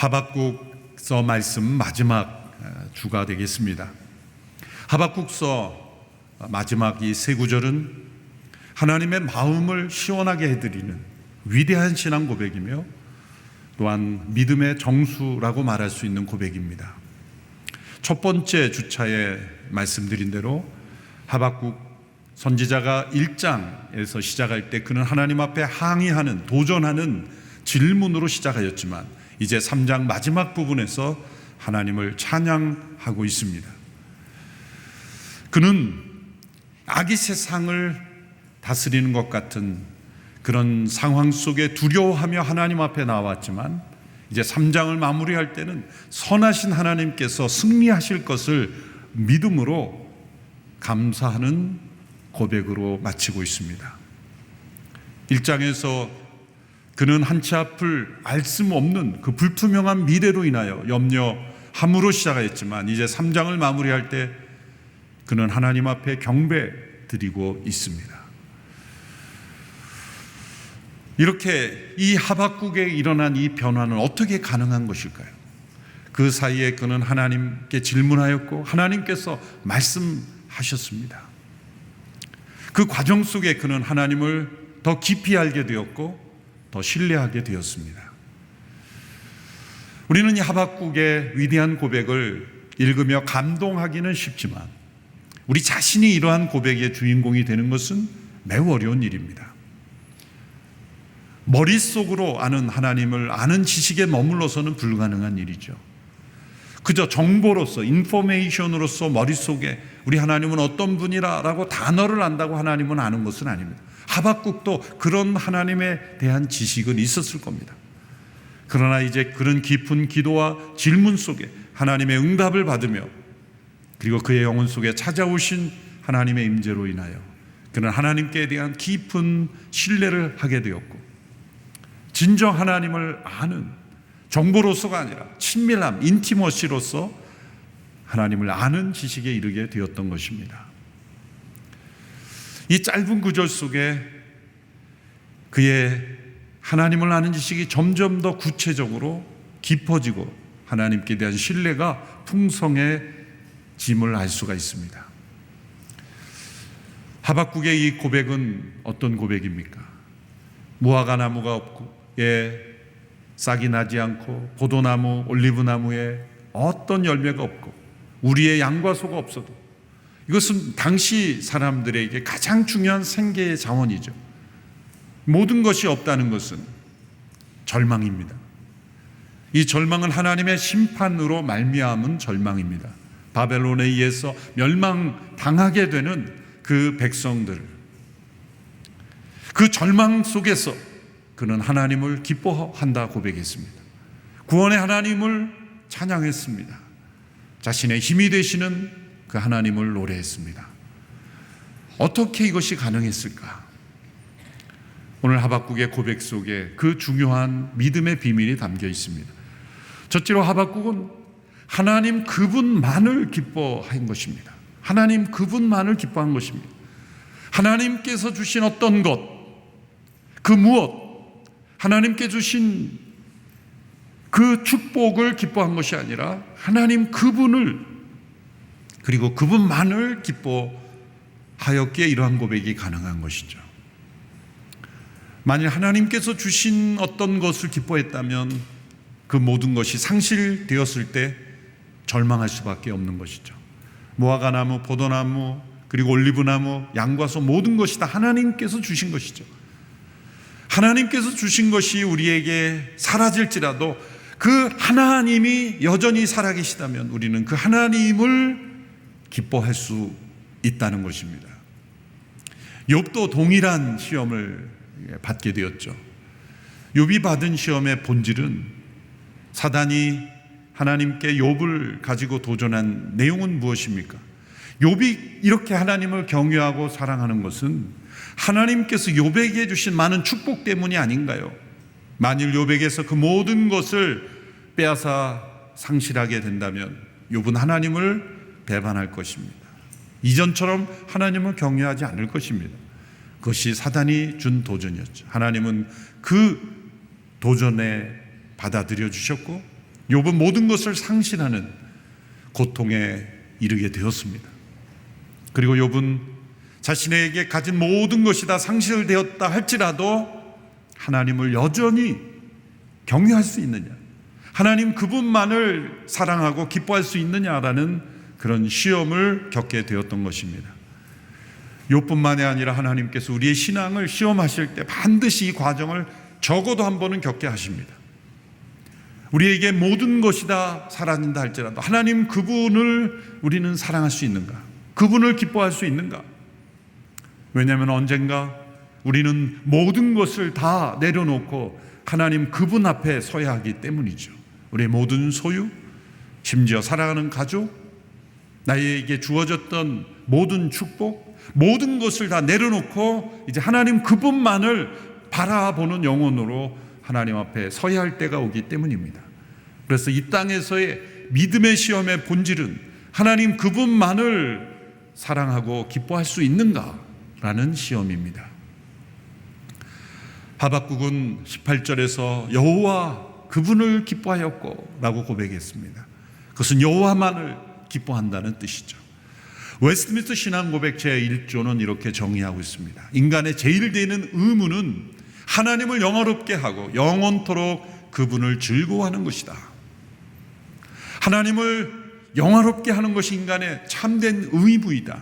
하박국서 말씀 마지막 주가 되겠습니다. 하박국서 마지막 이 세 구절은 하나님의 마음을 시원하게 해드리는 위대한 신앙 고백이며 또한 믿음의 정수라고 말할 수 있는 고백입니다. 첫 번째 주차에 말씀드린 대로 하박국 선지자가 1장에서 시작할 때 그는 하나님 앞에 항의하는, 도전하는 질문으로 시작하였지만 이제 3장 마지막 부분에서 하나님을 찬양하고 있습니다. 그는 악이 세상을 다스리는 것 같은 그런 상황 속에 두려워하며 하나님 앞에 나왔지만 이제 3장을 마무리할 때는 선하신 하나님께서 승리하실 것을 믿음으로 감사하는 고백으로 마치고 있습니다. 1장에서 그는 한치 앞을 알 수 없는 그 불투명한 미래로 인하여 염려함으로 시작하였지만 이제 3장을 마무리할 때 그는 하나님 앞에 경배 드리고 있습니다. 이렇게 이 하박국에 일어난 이 변화는 어떻게 가능한 것일까요? 그 사이에 그는 하나님께 질문하였고 하나님께서 말씀하셨습니다. 그 과정 속에 그는 하나님을 더 깊이 알게 되었고 더 신뢰하게 되었습니다. 우리는 이 하박국의 위대한 고백을 읽으며 감동하기는 쉽지만 우리 자신이 이러한 고백의 주인공이 되는 것은 매우 어려운 일입니다. 머릿속으로 아는 하나님을 아는 지식에 머물러서는 불가능한 일이죠. 그저 정보로서, 인포메이션으로서 머릿속에 우리 하나님은 어떤 분이라고 단어를 안다고 하나님은 아는 것은 아닙니다. 하박국도 그런 하나님에 대한 지식은 있었을 겁니다. 그러나 이제 그런 깊은 기도와 질문 속에 하나님의 응답을 받으며 그리고 그의 영혼 속에 찾아오신 하나님의 임재로 인하여 그는 하나님께 대한 깊은 신뢰를 하게 되었고 진정 하나님을 아는 정보로서가 아니라 친밀함, 인티머시로서 하나님을 아는 지식에 이르게 되었던 것입니다. 이 짧은 구절 속에 그의 하나님을 아는 지식이 점점 더 구체적으로 깊어지고 하나님께 대한 신뢰가 풍성해짐을 알 수가 있습니다. 하박국의 이 고백은 어떤 고백입니까? 무화과 나무가 없고 싹이 나지 않고 포도나무, 올리브나무에 어떤 열매가 없고 우리의 양과 소가 없어도 이것은 당시 사람들에게 가장 중요한 생계의 자원이죠. 모든 것이 없다는 것은 절망입니다. 이 절망은 하나님의 심판으로 말미암은 절망입니다. 바벨론에 의해서 멸망당하게 되는 그 백성들, 그 절망 속에서 그는 하나님을 기뻐한다 고백했습니다. 구원의 하나님을 찬양했습니다. 자신의 힘이 되시는 그 하나님을 노래했습니다. 어떻게 이것이 가능했을까? 오늘 하박국의 고백 속에 그 중요한 믿음의 비밀이 담겨 있습니다. 첫째로 하박국은 하나님 그분만을 기뻐한 것입니다. 하나님 그분만을 기뻐한 것입니다. 하나님께서 주신 어떤 것, 그 무엇, 하나님께 주신 그 축복을 기뻐한 것이 아니라 하나님 그분을 그리고 그분만을 기뻐하였기에 이러한 고백이 가능한 것이죠. 만일 하나님께서 주신 어떤 것을 기뻐했다면 그 모든 것이 상실되었을 때 절망할 수밖에 없는 것이죠. 무화과나무, 포도나무, 그리고 올리브나무, 양과 소 모든 것이 다 하나님께서 주신 것이죠. 하나님께서 주신 것이 우리에게 사라질지라도 그 하나님이 여전히 살아계시다면 우리는 그 하나님을 기뻐할 수 있다는 것입니다. 욥도 동일한 시험을 받게 되었죠. 욥이 받은 시험의 본질은 사단이 하나님께 욥을 가지고 도전한 내용은 무엇입니까? 욥이 이렇게 하나님을 경외하고 사랑하는 것은 하나님께서 욥에게 주신 많은 축복 때문이 아닌가요? 만일 욥에게서 그 모든 것을 빼앗아 상실하게 된다면 욥은 하나님을 배반할 것입니다. 이전처럼 하나님을 경외하지 않을 것입니다. 그것이 사단이 준 도전이었죠. 하나님은 그 도전에 받아들여 주셨고 욥은 모든 것을 상실하는 고통에 이르게 되었습니다. 그리고 욥은 자신에게 가진 모든 것이 다 상실되었다 할지라도 하나님을 여전히 경외할 수 있느냐, 하나님 그분만을 사랑하고 기뻐할 수 있느냐라는 그런 시험을 겪게 되었던 것입니다. 욥뿐만이 아니라 하나님께서 우리의 신앙을 시험하실 때 반드시 이 과정을 적어도 한 번은 겪게 하십니다. 우리에게 모든 것이 다 사라진다 할지라도 하나님 그분을 우리는 사랑할 수 있는가? 그분을 기뻐할 수 있는가? 왜냐하면 언젠가 우리는 모든 것을 다 내려놓고 하나님 그분 앞에 서야 하기 때문이죠. 우리의 모든 소유, 심지어 사랑하는 가족, 나에게 주어졌던 모든 축복, 모든 것을 다 내려놓고 이제 하나님 그분만을 바라보는 영혼으로 하나님 앞에 서야 할 때가 오기 때문입니다. 그래서 이 땅에서의 믿음의 시험의 본질은 하나님 그분만을 사랑하고 기뻐할 수 있는가라는 시험입니다. 하박국은 18절에서 여호와 그분을 기뻐하였고 라고 고백했습니다. 그것은 여호와만을 기뻐한다는 뜻이죠. 웨스트민스터 신앙고백 제1조는 이렇게 정의하고 있습니다. 인간의 제일 되는 의무는 하나님을 영화롭게 하고 영원토록 그분을 즐거워하는 것이다. 하나님을 영화롭게 하는 것이 인간의 참된 의무이다.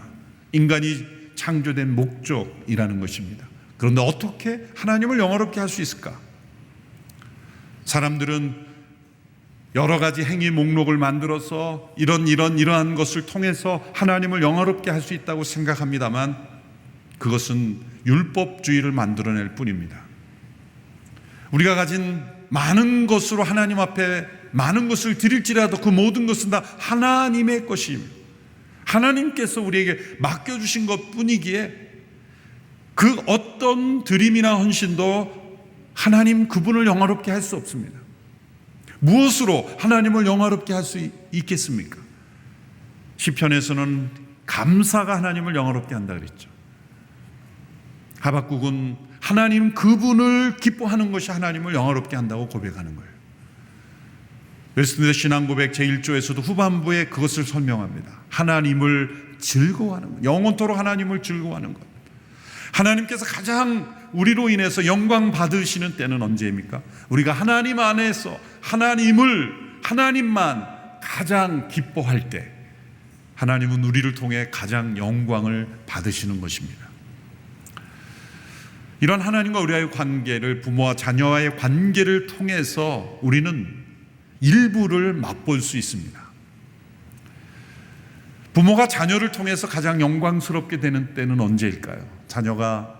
인간이 창조된 목적이라는 것입니다. 그런데 어떻게 하나님을 영화롭게 할 수 있을까? 사람들은 여러 가지 행위 목록을 만들어서 이러한 것을 통해서 하나님을 영화롭게 할 수 있다고 생각합니다만 그것은 율법주의를 만들어낼 뿐입니다. 우리가 가진 많은 것으로 하나님 앞에 많은 것을 드릴지라도 그 모든 것은 다 하나님의 것입니다. 하나님께서 우리에게 맡겨주신 것 뿐이기에 그 어떤 드림이나 헌신도 하나님 그분을 영화롭게 할 수 없습니다. 무엇으로 하나님을 영화롭게 할 수 있겠습니까? 시편에서는 감사가 하나님을 영화롭게 한다 그랬죠. 하박국은 하나님 그분을 기뻐하는 것이 하나님을 영화롭게 한다고 고백하는 거예요. 웨스트민스터 신앙고백 제1조에서도 후반부에 그것을 설명합니다. 하나님을 즐거워하는 것, 영원토록 하나님을 즐거워하는 것. 하나님께서 가장 우리로 인해서 영광 받으시는 때는 언제입니까? 우리가 하나님 안에서 하나님만 가장 기뻐할 때 하나님은 우리를 통해 가장 영광을 받으시는 것입니다. 이런 하나님과 우리와의 관계를, 부모와 자녀와의 관계를 통해서 우리는 일부를 맛볼 수 있습니다. 부모가 자녀를 통해서 가장 영광스럽게 되는 때는 언제일까요? 자녀가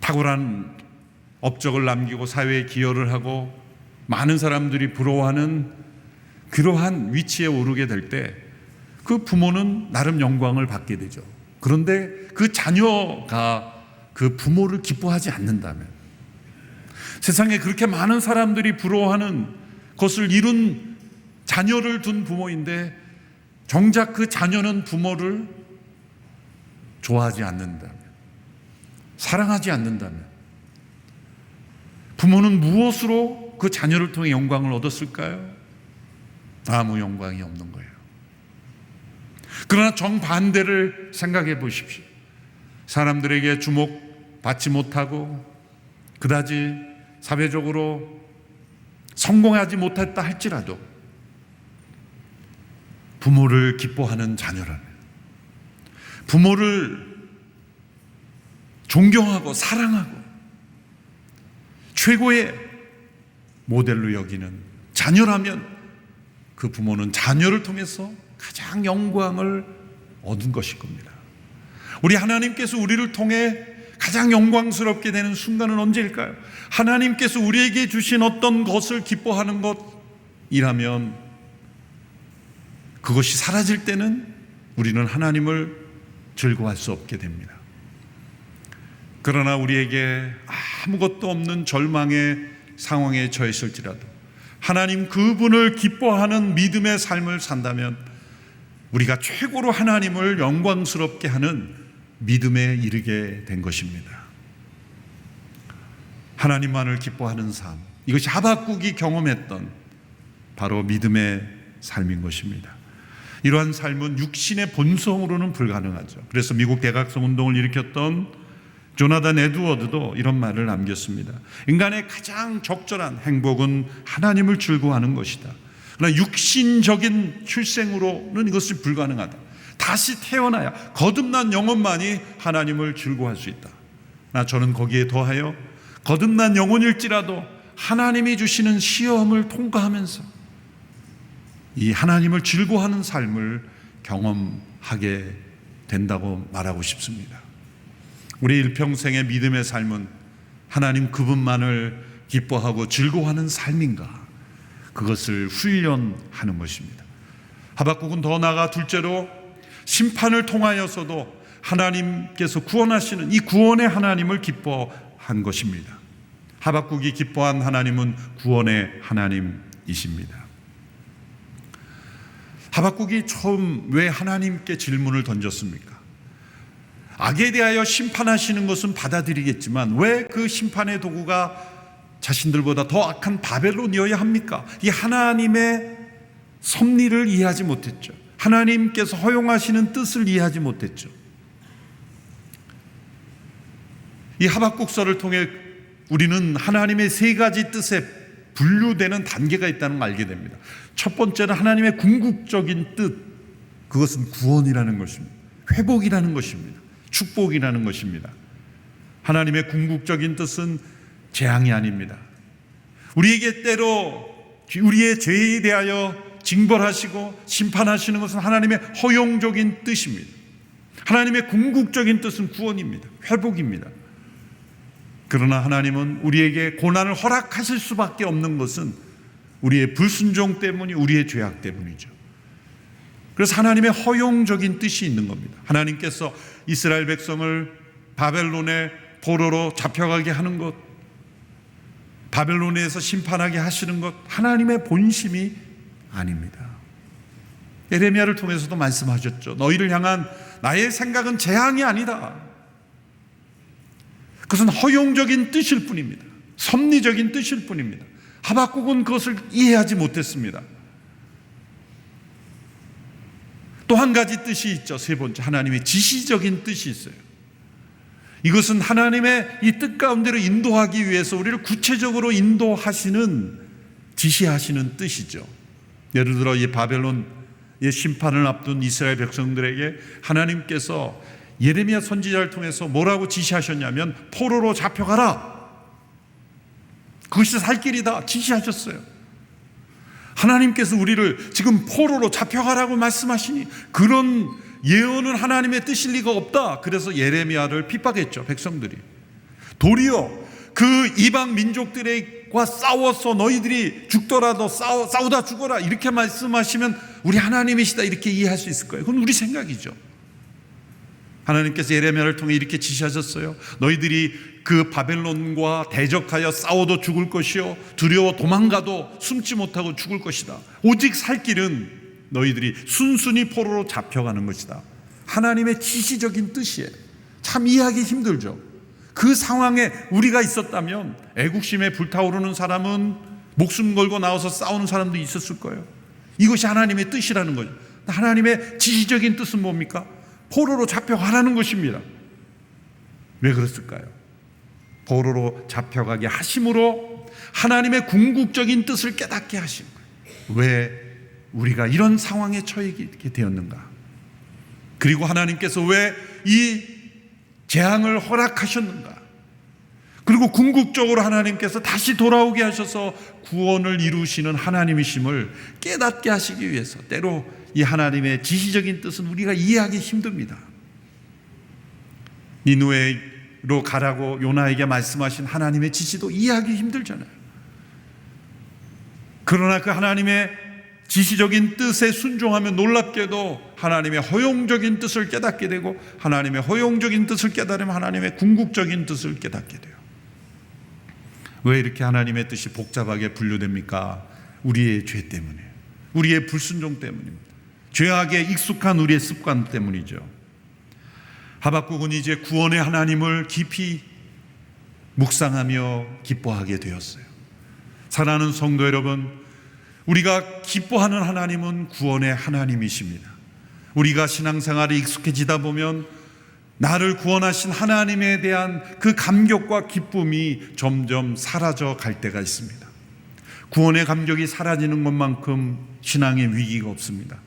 탁월한 업적을 남기고 사회에 기여를 하고 많은 사람들이 부러워하는 그러한 위치에 오르게 될 때 그 부모는 나름 영광을 받게 되죠. 그런데 그 자녀가 그 부모를 기뻐하지 않는다면, 세상에 그렇게 많은 사람들이 부러워하는 것을 이룬 자녀를 둔 부모인데 정작 그 자녀는 부모를 좋아하지 않는다면, 사랑하지 않는다면 부모는 무엇으로 그 자녀를 통해 영광을 얻었을까요? 아무 영광이 없는 거예요. 그러나 정반대를 생각해 보십시오. 사람들에게 주목받지 못하고 그다지 사회적으로 성공하지 못했다 할지라도 부모를 기뻐하는 자녀라면, 부모를 존경하고 사랑하고 최고의 모델로 여기는 자녀라면 그 부모는 자녀를 통해서 가장 영광을 얻은 것일 겁니다. 우리 하나님께서 우리를 통해 가장 영광스럽게 되는 순간은 언제일까요? 하나님께서 우리에게 주신 어떤 것을 기뻐하는 것이라면 그것이 사라질 때는 우리는 하나님을 즐거워할 수 없게 됩니다. 그러나 우리에게 아무것도 없는 절망의 상황에 처했을지라도 하나님 그분을 기뻐하는 믿음의 삶을 산다면 우리가 최고로 하나님을 영광스럽게 하는 믿음에 이르게 된 것입니다. 하나님만을 기뻐하는 삶, 이것이 하박국이 경험했던 바로 믿음의 삶인 것입니다. 이러한 삶은 육신의 본성으로는 불가능하죠. 그래서 미국 대각성 운동을 일으켰던 조나단 에드워드도 이런 말을 남겼습니다. 인간의 가장 적절한 행복은 하나님을 즐거워하는 것이다. 그러나 육신적인 출생으로는 이것이 불가능하다. 다시 태어나야 거듭난 영혼만이 하나님을 즐거워할 수 있다. 저는 거기에 더하여 거듭난 영혼일지라도 하나님이 주시는 시험을 통과하면서 이 하나님을 즐거워하는 삶을 경험하게 된다고 말하고 싶습니다. 우리 일평생의 믿음의 삶은 하나님 그분만을 기뻐하고 즐거워하는 삶인가? 그것을 훈련하는 것입니다. 하박국은 더 나아가 둘째로 심판을 통하여서도 하나님께서 구원하시는 이 구원의 하나님을 기뻐한 것입니다. 하박국이 기뻐한 하나님은 구원의 하나님이십니다. 하박국이 처음 왜 하나님께 질문을 던졌습니까? 악에 대하여 심판하시는 것은 받아들이겠지만 왜 그 심판의 도구가 자신들보다 더 악한 바벨론이어야 합니까? 이 하나님의 섭리를 이해하지 못했죠. 하나님께서 허용하시는 뜻을 이해하지 못했죠. 이 하박국서를 통해 우리는 하나님의 세 가지 뜻에 분류되는 단계가 있다는 걸 알게 됩니다. 첫 번째는 하나님의 궁극적인 뜻, 그것은 구원이라는 것입니다. 회복이라는 것입니다. 축복이라는 것입니다. 하나님의 궁극적인 뜻은 재앙이 아닙니다. 우리에게 때로 우리의 죄에 대하여 징벌하시고 심판하시는 것은 하나님의 허용적인 뜻입니다. 하나님의 궁극적인 뜻은 구원입니다. 회복입니다. 그러나 하나님은 우리에게 고난을 허락하실 수밖에 없는 것은 우리의 불순종 때문이, 우리의 죄악 때문이죠. 그래서 하나님의 허용적인 뜻이 있는 겁니다. 하나님께서 이스라엘 백성을 바벨론의 포로로 잡혀가게 하는 것, 바벨론에서 심판하게 하시는 것, 하나님의 본심이 아닙니다. 예레미야를 통해서도 말씀하셨죠. 너희를 향한 나의 생각은 재앙이 아니다. 그것은 허용적인 뜻일 뿐입니다. 섭리적인 뜻일 뿐입니다. 하박국은 그것을 이해하지 못했습니다. 또 한 가지 뜻이 있죠. 세 번째, 하나님의 지시적인 뜻이 있어요. 이것은 하나님의 이 뜻 가운데로 인도하기 위해서 우리를 구체적으로 인도하시는, 지시하시는 뜻이죠. 예를 들어 이 바벨론의 심판을 앞둔 이스라엘 백성들에게 하나님께서 예레미야 선지자를 통해서 뭐라고 지시하셨냐면 포로로 잡혀가라. 그것이 살 길이다 지시하셨어요. 하나님께서 우리를 지금 포로로 잡혀가라고 말씀하시니 그런 예언은 하나님의 뜻일 리가 없다. 그래서 예레미야를 핍박했죠. 백성들이. 도리어 그 이방 민족들과 싸워서 너희들이 죽더라도 싸우다 죽어라 이렇게 말씀하시면 우리 하나님이시다 이렇게 이해할 수 있을 거예요. 그건 우리 생각이죠. 하나님께서 예레미야를 통해 이렇게 지시하셨어요. 너희들이 그 바벨론과 대적하여 싸워도 죽을 것이요 두려워 도망가도 숨지 못하고 죽을 것이다. 오직 살 길은 너희들이 순순히 포로로 잡혀가는 것이다. 하나님의 지시적인 뜻이에요. 참 이해하기 힘들죠. 그 상황에 우리가 있었다면 애국심에 불타오르는 사람은 목숨 걸고 나와서 싸우는 사람도 있었을 거예요. 이것이 하나님의 뜻이라는 거죠. 하나님의 지시적인 뜻은 뭡니까? 포로로 잡혀가라는 것입니다. 왜 그랬을까요? 포로로 잡혀가게 하심으로 하나님의 궁극적인 뜻을 깨닫게 하신 거예요. 왜 우리가 이런 상황에 처해있게 되었는가? 그리고 하나님께서 왜 이 재앙을 허락하셨는가? 그리고 궁극적으로 하나님께서 다시 돌아오게 하셔서 구원을 이루시는 하나님이심을 깨닫게 하시기 위해서 때로 이 하나님의 지시적인 뜻은 우리가 이해하기 힘듭니다. 니느웨로 가라고 요나에게 말씀하신 하나님의 지시도 이해하기 힘들잖아요. 그러나 그 하나님의 지시적인 뜻에 순종하면 놀랍게도 하나님의 허용적인 뜻을 깨닫게 되고 하나님의 허용적인 뜻을 깨달으면 하나님의 궁극적인 뜻을 깨닫게 돼요. 왜 이렇게 하나님의 뜻이 복잡하게 분류됩니까? 우리의 죄 때문이에요. 우리의 불순종 때문입니다. 죄악에 익숙한 우리의 습관 때문이죠. 하박국은 이제 구원의 하나님을 깊이 묵상하며 기뻐하게 되었어요. 사랑하는 성도 여러분, 우리가 기뻐하는 하나님은 구원의 하나님이십니다. 우리가 신앙생활에 익숙해지다 보면 나를 구원하신 하나님에 대한 그 감격과 기쁨이 점점 사라져 갈 때가 있습니다. 구원의 감격이 사라지는 것만큼 신앙의 위기가 없습니다.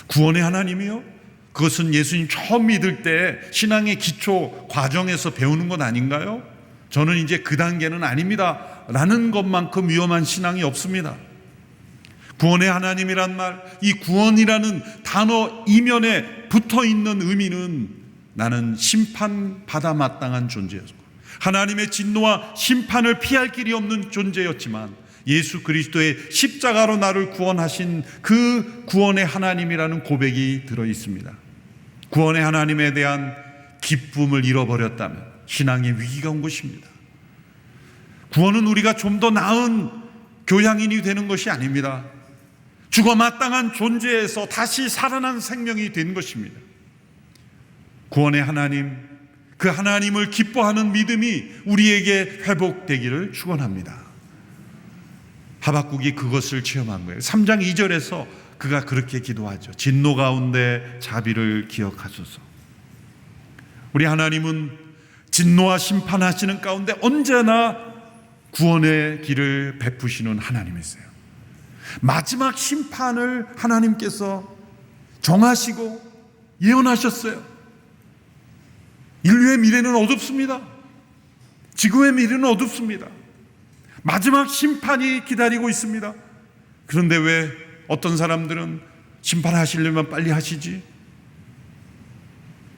구원의 하나님이요? 그것은 예수님 처음 믿을 때 신앙의 기초 과정에서 배우는 것 아닌가요? 저는 이제 그 단계는 아닙니다 라는 것만큼 위험한 신앙이 없습니다. 구원의 하나님이란 말, 이 구원이라는 단어 이면에 붙어있는 의미는 나는 심판받아 마땅한 존재였고 하나님의 진노와 심판을 피할 길이 없는 존재였지만 예수 그리스도의 십자가로 나를 구원하신 그 구원의 하나님이라는 고백이 들어있습니다. 구원의 하나님에 대한 기쁨을 잃어버렸다면 신앙의 위기가 온 것입니다. 구원은 우리가 좀 더 나은 교양인이 되는 것이 아닙니다. 죽어 마땅한 존재에서 다시 살아난 생명이 된 것입니다. 구원의 하나님, 그 하나님을 기뻐하는 믿음이 우리에게 회복되기를 축원합니다. 하박국이 그것을 체험한 거예요. 3장 2절에서 그가 그렇게 기도하죠. 진노 가운데 자비를 기억하소서. 우리 하나님은 진노와 심판하시는 가운데 언제나 구원의 길을 베푸시는 하나님이세요. 마지막 심판을 하나님께서 정하시고 예언하셨어요. 인류의 미래는 어둡습니다. 지구의 미래는 어둡습니다. 마지막 심판이 기다리고 있습니다. 그런데 왜 어떤 사람들은 심판하시려면 빨리 하시지?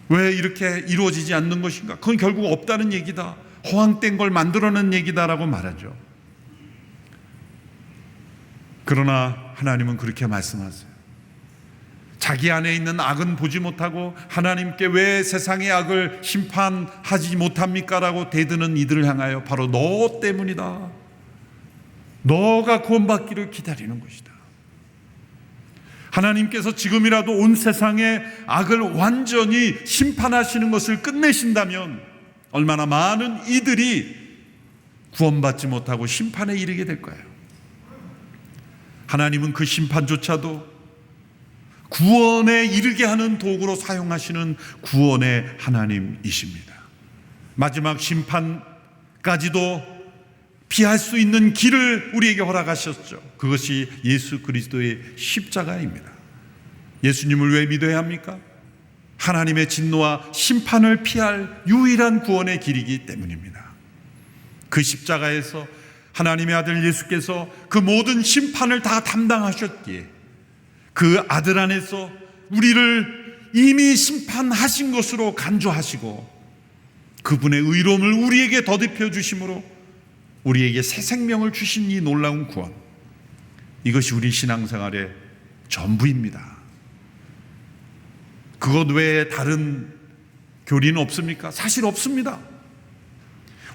왜 이렇게 이루어지지 않는 것인가? 그건 결국 없다는 얘기다, 허황된 걸 만들어낸 얘기다라고 말하죠. 그러나 하나님은 그렇게 말씀하세요. 자기 안에 있는 악은 보지 못하고 하나님께 왜 세상의 악을 심판하지 못합니까? 라고 대드는 이들을 향하여 바로 너 때문이다, 너가 구원받기를 기다리는 것이다. 하나님께서 지금이라도 온 세상의 악을 완전히 심판하시는 것을 끝내신다면 얼마나 많은 이들이 구원받지 못하고 심판에 이르게 될 거예요. 하나님은 그 심판조차도 구원에 이르게 하는 도구로 사용하시는 구원의 하나님이십니다. 마지막 심판까지도 피할 수 있는 길을 우리에게 허락하셨죠. 그것이 예수 그리스도의 십자가입니다. 예수님을 왜 믿어야 합니까? 하나님의 진노와 심판을 피할 유일한 구원의 길이기 때문입니다. 그 십자가에서 하나님의 아들 예수께서 그 모든 심판을 다 담당하셨기에 그 아들 안에서 우리를 이미 심판하신 것으로 간주하시고 그분의 의로움을 우리에게 더듬혀 주심으로 우리에게 새 생명을 주신 이 놀라운 구원, 이것이 우리 신앙생활의 전부입니다. 그것 외에 다른 교리는 없습니까? 사실 없습니다.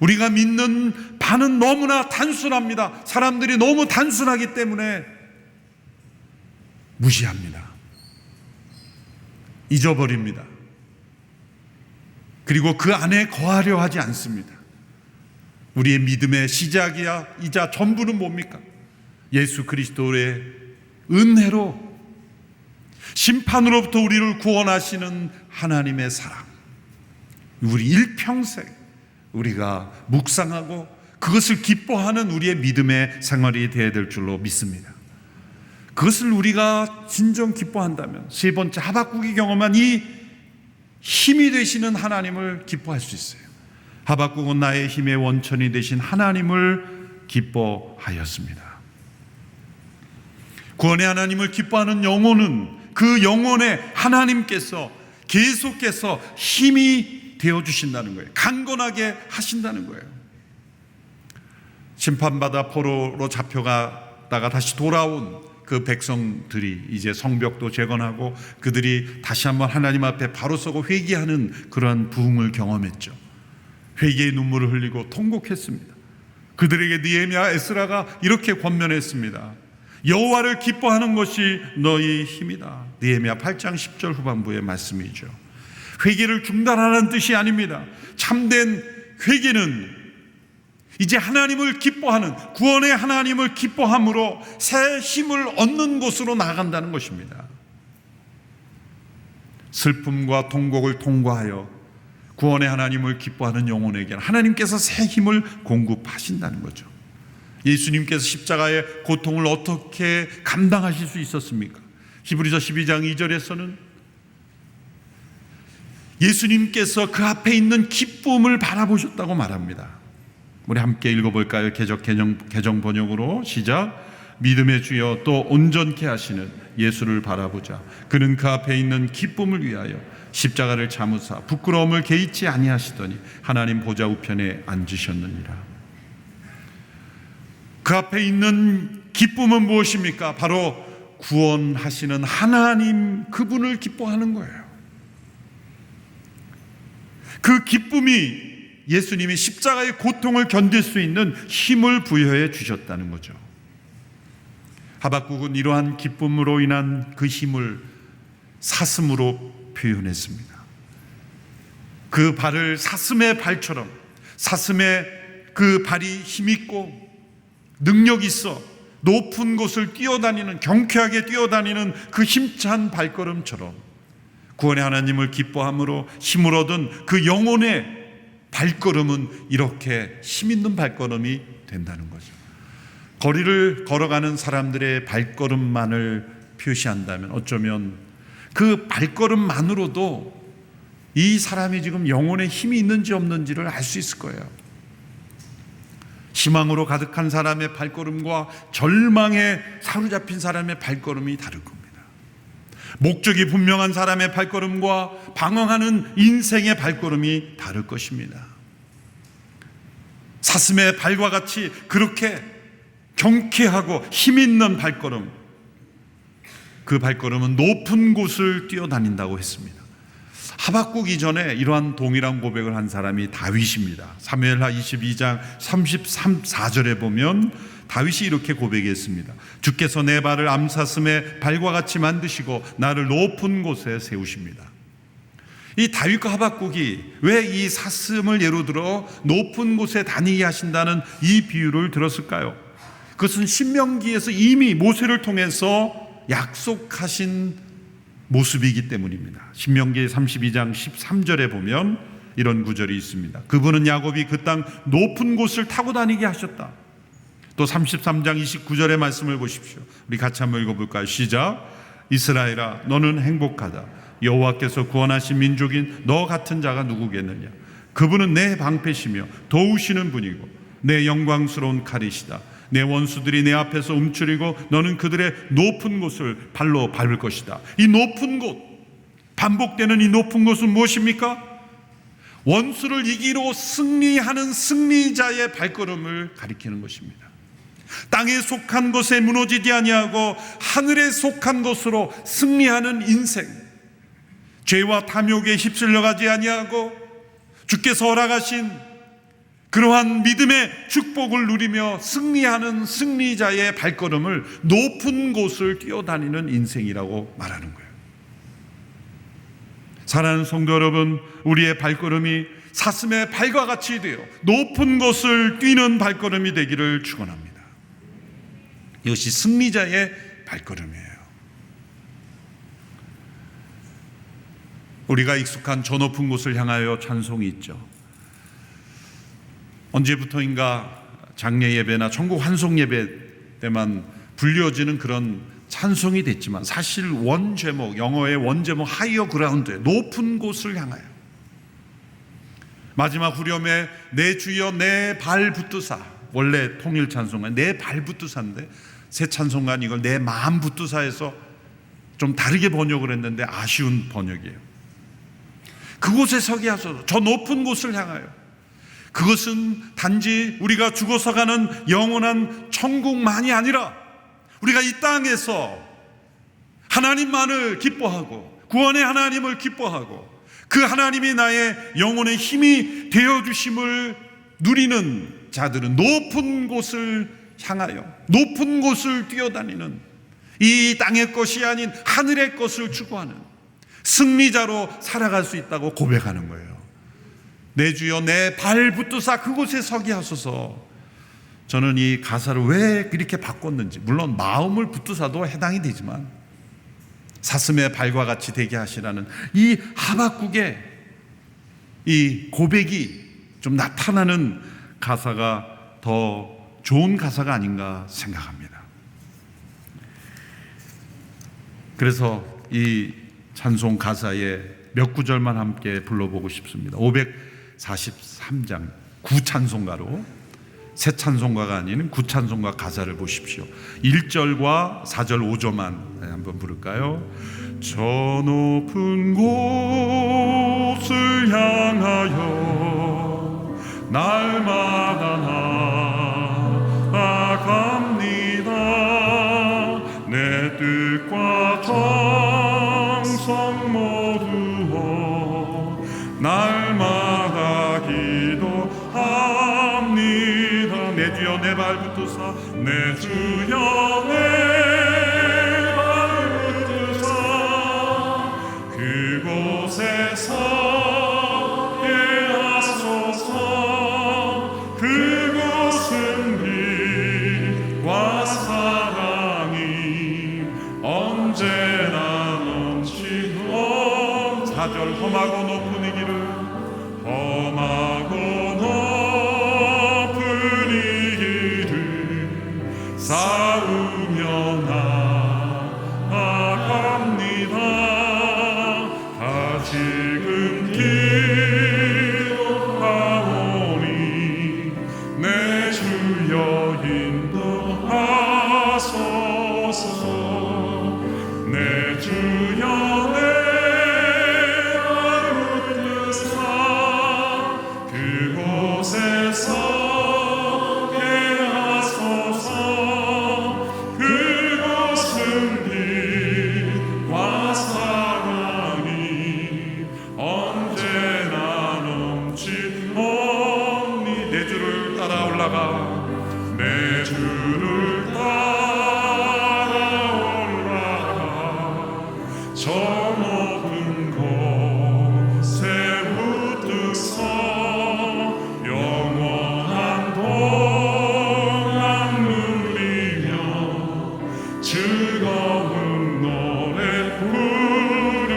우리가 믿는 바는 너무나 단순합니다. 사람들이 너무 단순하기 때문에 무시합니다. 잊어버립니다. 그리고 그 안에 거하려 하지 않습니다. 우리의 믿음의 시작이자 전부는 뭡니까? 예수 그리스도의 은혜로 심판으로부터 우리를 구원하시는 하나님의 사랑, 우리 일평생 우리가 묵상하고 그것을 기뻐하는 우리의 믿음의 생활이 되어야 될 줄로 믿습니다. 그것을 우리가 진정 기뻐한다면 세 번째, 하박국이 경험한 이 힘이 되시는 하나님을 기뻐할 수 있어요. 하박국은 나의 힘의 원천이 되신 하나님을 기뻐하였습니다. 구원의 하나님을 기뻐하는 영혼은 그 영혼에 하나님께서 계속해서 힘이 되어주신다는 거예요. 강건하게 하신다는 거예요. 심판받아 포로로 잡혀가다가 다시 돌아온 그 백성들이 이제 성벽도 재건하고 그들이 다시 한번 하나님 앞에 바로 서고 회개하는 그러한 부흥을 경험했죠. 회개의 눈물을 흘리고 통곡했습니다. 그들에게 느헤미야, 에스라가 이렇게 권면했습니다. 여호와를 기뻐하는 것이 너희 힘이다. 느헤미야 8장 10절 후반부의 말씀이죠. 회개를 중단하라는 뜻이 아닙니다. 참된 회개는 이제 하나님을 기뻐하는, 구원의 하나님을 기뻐함으로 새 힘을 얻는 곳으로 나아간다는 것입니다. 슬픔과 통곡을 통과하여 구원의 하나님을 기뻐하는 영혼에게는 하나님께서 새 힘을 공급하신다는 거죠. 예수님께서 십자가의 고통을 어떻게 감당하실 수 있었습니까? 히브리서 12장 2절에서는 예수님께서 그 앞에 있는 기쁨을 바라보셨다고 말합니다. 우리 함께 읽어볼까요? 개정 번역으로 시작. 믿음의 주여 또 온전케 하시는 예수를 바라보자. 그는 그 앞에 있는 기쁨을 위하여 십자가를 참으사 부끄러움을 개의치 아니하시더니 하나님 보좌 우편에 앉으셨느니라. 그 앞에 있는 기쁨은 무엇입니까? 바로 구원하시는 하나님, 그분을 기뻐하는 거예요. 그 기쁨이 예수님이 십자가의 고통을 견딜 수 있는 힘을 부여해 주셨다는 거죠. 하박국은 이러한 기쁨으로 인한 그 힘을 사슴으로 표현했습니다. 그 발을 사슴의 발처럼, 사슴의 그 발이 힘있고 능력 있어 높은 곳을 뛰어다니는, 경쾌하게 뛰어다니는 그 힘찬 발걸음처럼 구원의 하나님을 기뻐함으로 힘을 얻은 그 영혼의 발걸음은 이렇게 힘있는 발걸음이 된다는 거죠. 거리를 걸어가는 사람들의 발걸음만을 표시한다면 어쩌면 그 발걸음만으로도 이 사람이 지금 영혼에 힘이 있는지 없는지를 알 수 있을 거예요. 희망으로 가득한 사람의 발걸음과 절망에 사로잡힌 사람의 발걸음이 다를 겁니다. 목적이 분명한 사람의 발걸음과 방황하는 인생의 발걸음이 다를 것입니다. 사슴의 발과 같이 그렇게 경쾌하고 힘있는 발걸음, 그 발걸음은 높은 곳을 뛰어다닌다고 했습니다. 하박국 이전에 이러한 동일한 고백을 한 사람이 다윗입니다. 사무엘하 22장 33-4절에 보면 다윗이 이렇게 고백했습니다. 주께서 내 발을 암사슴의 발과 같이 만드시고 나를 높은 곳에 세우십니다. 이 다윗과 하박국이 왜 이 사슴을 예로 들어 높은 곳에 다니게 하신다는 이 비유를 들었을까요? 그것은 신명기에서 이미 모세를 통해서 약속하신 모습이기 때문입니다. 신명기 32장 13절에 보면 이런 구절이 있습니다. 그분은 야곱이 그 땅 높은 곳을 타고 다니게 하셨다. 또 33장 29절의 말씀을 보십시오. 우리 같이 한번 읽어볼까요? 시작. 이스라엘아 너는 행복하다. 여호와께서 구원하신 민족인 너 같은 자가 누구겠느냐. 그분은 내 방패시며 도우시는 분이고 내 영광스러운 칼이시다. 내 원수들이 내 앞에서 움츠리고 너는 그들의 높은 곳을 발로 밟을 것이다. 이 높은 곳, 반복되는 이 높은 곳은 무엇입니까? 원수를 이기로 승리하는 승리자의 발걸음을 가리키는 것입니다. 땅에 속한 곳에 무너지지 아니하고 하늘에 속한 곳으로 승리하는 인생, 죄와 탐욕에 휩쓸려가지 아니하고 주께서 허락하신 그러한 믿음의 축복을 누리며 승리하는 승리자의 발걸음을 높은 곳을 뛰어다니는 인생이라고 말하는 거예요. 사랑하는 성도 여러분, 우리의 발걸음이 사슴의 발과 같이 되어 높은 곳을 뛰는 발걸음이 되기를 축원합니다. 이것이 승리자의 발걸음이에요. 우리가 익숙한 저 높은 곳을 향하여 찬송이 있죠. 언제부터인가 장례 예배나 천국 환송 예배 때만 불려지는 그런 찬송이 됐지만 사실 원 제목, 영어의 원 제목 하이어 그라운드, 높은 곳을 향하여, 마지막 후렴에 내 주여 내 발 붙드사, 원래 통일 찬송가 내 발 붙드사인데 새 찬송가는 이걸 내 마음 붙드사해서 좀 다르게 번역을 했는데 아쉬운 번역이에요. 그곳에 서게 하소서. 저 높은 곳을 향하여. 그것은 단지 우리가 죽어서 가는 영원한 천국만이 아니라 우리가 이 땅에서 하나님만을 기뻐하고 구원의 하나님을 기뻐하고 그 하나님이 나의 영혼의 힘이 되어주심을 누리는 자들은 높은 곳을 향하여 높은 곳을 뛰어다니는, 이 땅의 것이 아닌 하늘의 것을 추구하는 승리자로 살아갈 수 있다고 고백하는 거예요. 내 주여 내 발 붙드사 그곳에 서게 하소서. 저는 이 가사를 왜 그렇게 바꿨는지, 물론 마음을 붙드사도 해당이 되지만 사슴의 발과 같이 되게 하시라는 이 하박국의 이 고백이 좀 나타나는 가사가 더 좋은 가사가 아닌가 생각합니다. 그래서 이 찬송 가사에 몇 구절만 함께 불러보고 싶습니다. 543장 구찬송가로, 새 찬송가가 아닌 구찬송가 가사를 보십시오. 1절과 4절 5절만 한번 부를까요? 저 높은 곳을 향하여 날마다 나아갑니다. 내 뜻과 정성 모두어 날마다 기도합니다. 내 주여 내 발 붙드사, 내 주여 내 발 붙드사, 그곳에서 예하소서. 그곳은 빛과 사랑이 언제나 넘치고. 4절 험하고 높은 이 길을, 험하고 높은 이 길을 싸우며 나아갑니다. 다시금 기도하오니 내 주여 인도하소서. 내 주여 내 발 붙드사, 그곳에서 예하소서. 그곳은 빛과 사랑이 언제나 넘치오니. 내 주를 따라 올라가, 내 주를 따라 올라가, 저 높은 곳에 붙드서 영원한 동안 누리며 즐거운 노래 부르리.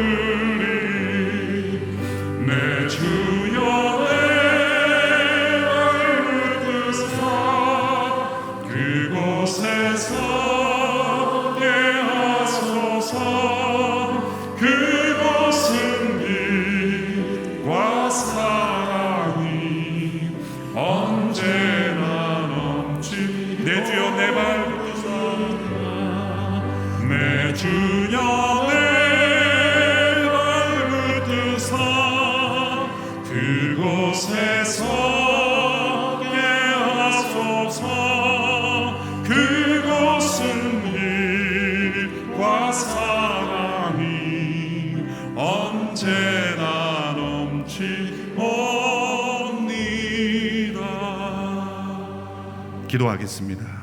내 주여 내 발 붙드사, 그곳에서 예하소서. 그곳은 빛과 사랑이 언제나 넘치. 내 주여 내 발 붙드사, 내 주여 내 발 붙드사, 그곳에서 예하소서. 그곳은 빛과 사랑이 언제나 넘치옵니다. 기도하겠습니다.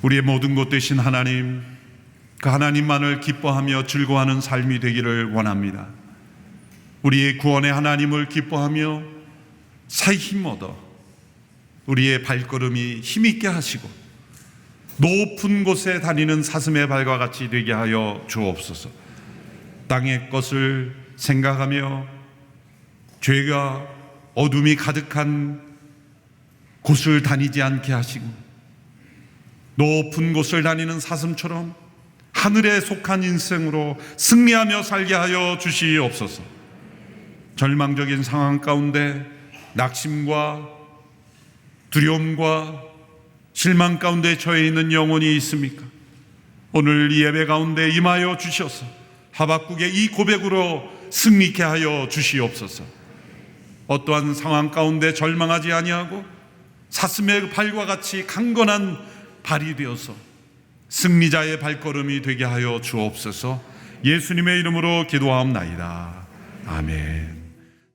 우리의 모든 것 되신 하나님, 그 하나님만을 기뻐하며 즐거워하는 삶이 되기를 원합니다. 우리의 구원의 하나님을 기뻐하며 새 힘 얻어 우리의 발걸음이 힘있게 하시고 높은 곳에 다니는 사슴의 발과 같이 되게 하여 주옵소서. 땅의 것을 생각하며 죄가 어둠이 가득한 곳을 다니지 않게 하시고 높은 곳을 다니는 사슴처럼 하늘에 속한 인생으로 승리하며 살게 하여 주시옵소서. 절망적인 상황 가운데 낙심과 두려움과 실망 가운데 처해 있는 영혼이 있습니까? 오늘 이 예배 가운데 임하여 주셔서 하박국의 이 고백으로 승리케 하여 주시옵소서. 어떠한 상황 가운데 절망하지 아니하고 사슴의 발과 같이 강건한 발이 되어서 승리자의 발걸음이 되게 하여 주옵소서. 예수님의 이름으로 기도하옵나이다. 아멘.